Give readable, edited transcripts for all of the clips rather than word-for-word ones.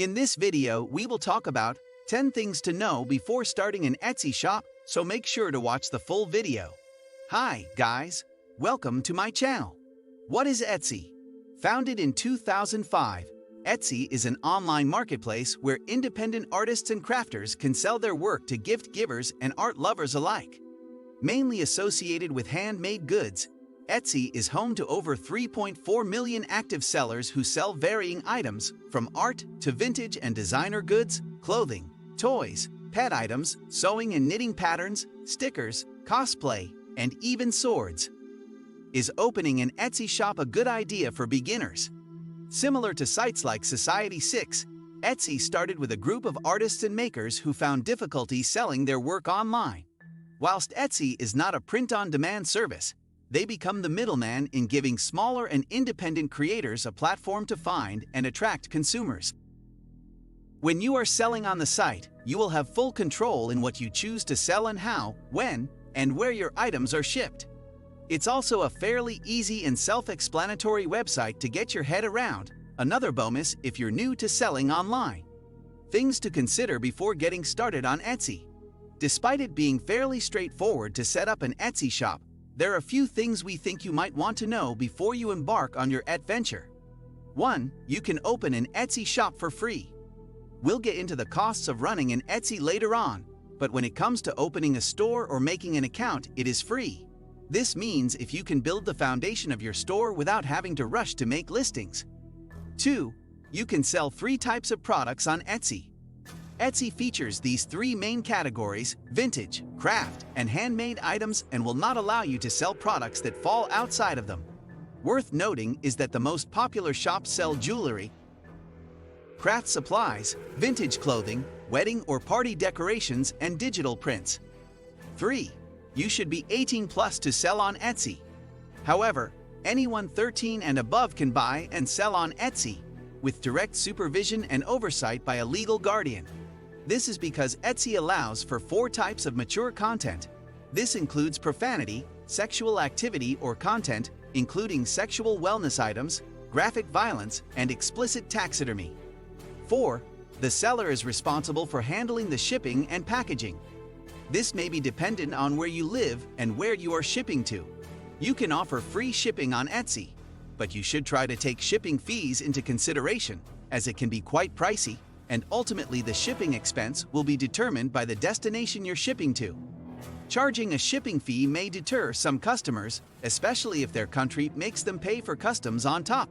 In this video, we will talk about 10 things to know before starting an Etsy shop, so make sure to watch the full video. Hi, guys. Welcome to my channel. What is Etsy? Founded in 2005, Etsy is an online marketplace where independent artists and crafters can sell their work to gift givers and art lovers alike. Mainly associated with handmade goods, Etsy is home to over 3.4 million active sellers who sell varying items, from art to vintage and designer goods, clothing, toys, pet items, sewing and knitting patterns, stickers, cosplay, and even swords. Is opening an Etsy shop a good idea for beginners? Similar to sites like Society6, Etsy started with a group of artists and makers who found difficulty selling their work online. Whilst Etsy is not a print-on-demand service, they become the middleman in giving smaller and independent creators a platform to find and attract consumers. When you are selling on the site, you will have full control in what you choose to sell and how, when, and where your items are shipped. It's also a fairly easy and self-explanatory website to get your head around, another bonus if you're new to selling online. Things to consider before getting started on Etsy. Despite it being fairly straightforward to set up an Etsy shop, there are a few things we think you might want to know before you embark on your adventure. 1. You can open an Etsy shop for free. We'll get into the costs of running an Etsy later on, but when it comes to opening a store or making an account, it is free. This means if you can build the foundation of your store without having to rush to make listings. 2. You can sell 3 types of products on Etsy. Etsy features these 3 main categories: vintage, craft, and handmade items, and will not allow you to sell products that fall outside of them. Worth noting is that the most popular shops sell jewelry, craft supplies, vintage clothing, wedding or party decorations, and digital prints. 3. You should be 18 plus to sell on Etsy. However, anyone 13 and above can buy and sell on Etsy, with direct supervision and oversight by a legal guardian. This is because Etsy allows for 4 types of mature content. This includes profanity, sexual activity or content, including sexual wellness items, graphic violence, and explicit taxidermy. 4. The seller is responsible for handling the shipping and packaging. This may be dependent on where you live and where you are shipping to. You can offer free shipping on Etsy, but you should try to take shipping fees into consideration, as it can be quite pricey, and ultimately the shipping expense will be determined by the destination you're shipping to. Charging a shipping fee may deter some customers, especially if their country makes them pay for customs on top.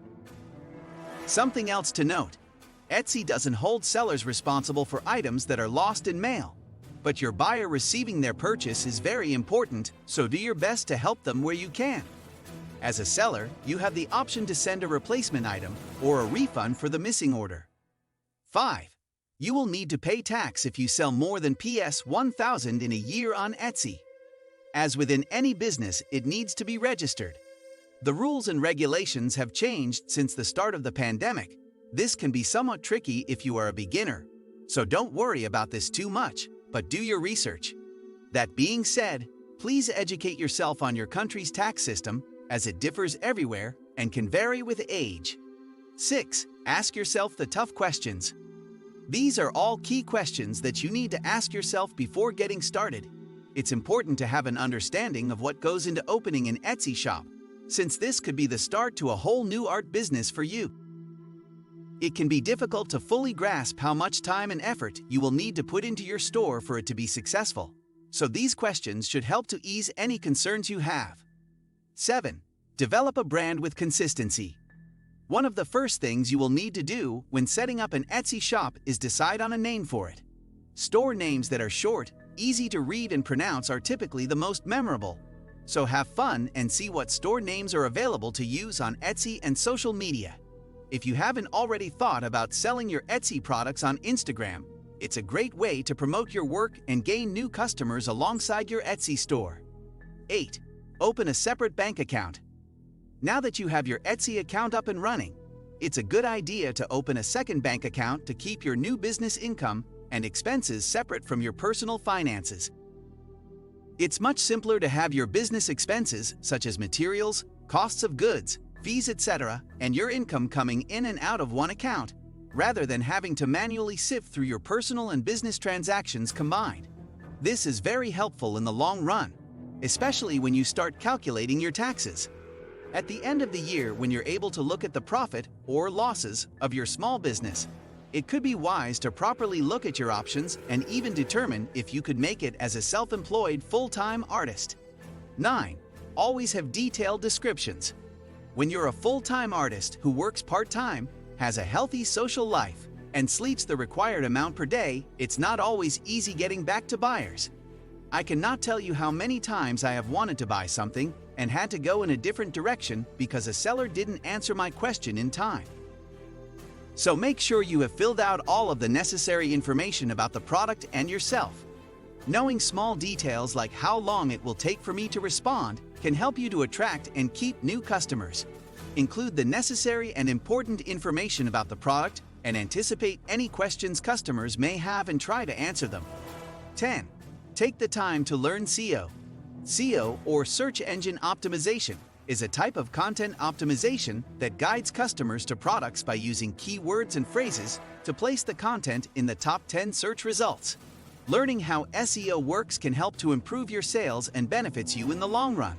Something else to note: Etsy doesn't hold sellers responsible for items that are lost in mail, but your buyer receiving their purchase is very important, so do your best to help them where you can. As a seller, you have the option to send a replacement item or a refund for the missing order. 5. You will need to pay tax if you sell more than PS 1,000 in a year on Etsy. As within any business, it needs to be registered. The rules and regulations have changed since the start of the pandemic. This can be somewhat tricky if you are a beginner, so don't worry about this too much, but do your research. That being said, please educate yourself on your country's tax system, as it differs everywhere and can vary with age. 6. Ask yourself the tough questions. These are all key questions that you need to ask yourself before getting started. It's important to have an understanding of what goes into opening an Etsy shop, since this could be the start to a whole new art business for you. It can be difficult to fully grasp how much time and effort you will need to put into your store for it to be successful, so these questions should help to ease any concerns you have. 7. Develop a brand with consistency. One of the first things you will need to do when setting up an Etsy shop is decide on a name for it. Store names that are short, easy to read and pronounce are typically the most memorable. So have fun and see what store names are available to use on Etsy and social media. If you haven't already thought about selling your Etsy products on Instagram, it's a great way to promote your work and gain new customers alongside your Etsy store. 8. Open a separate bank account. Now that you have your Etsy account up and running, it's a good idea to open a second bank account to keep your new business income and expenses separate from your personal finances. It's much simpler to have your business expenses, such as materials, costs of goods, fees, etc., and your income coming in and out of one account, rather than having to manually sift through your personal and business transactions combined. This is very helpful in the long run, especially when you start calculating your taxes. At the end of the year, when you're able to look at the profit or losses of your small business, it could be wise to properly look at your options and even determine if you could make it as a self-employed full-time artist. 9. Always have detailed descriptions. When you're a full-time artist who works part-time, has a healthy social life, and sleeps the required amount per day, it's not always easy getting back to buyers. I cannot tell you how many times I have wanted to buy something and had to go in a different direction because a seller didn't answer my question in time. So make sure you have filled out all of the necessary information about the product and yourself. Knowing small details like how long it will take for me to respond can help you to attract and keep new customers. Include the necessary and important information about the product and anticipate any questions customers may have and try to answer them. 10. Take the time to learn SEO. SEO, or search engine optimization, is a type of content optimization that guides customers to products by using keywords and phrases to place the content in the top 10 search results. Learning how SEO works can help to improve your sales and benefits you in the long run.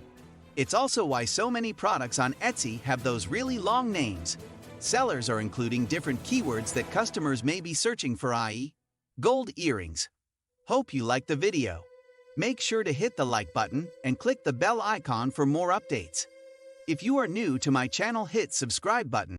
It's also why so many products on Etsy have those really long names. Sellers are including different keywords that customers may be searching for, i.e., gold earrings. Hope you liked the video. Make sure to hit the like button and click the bell icon for more updates. If you are new to my channel, hit subscribe button.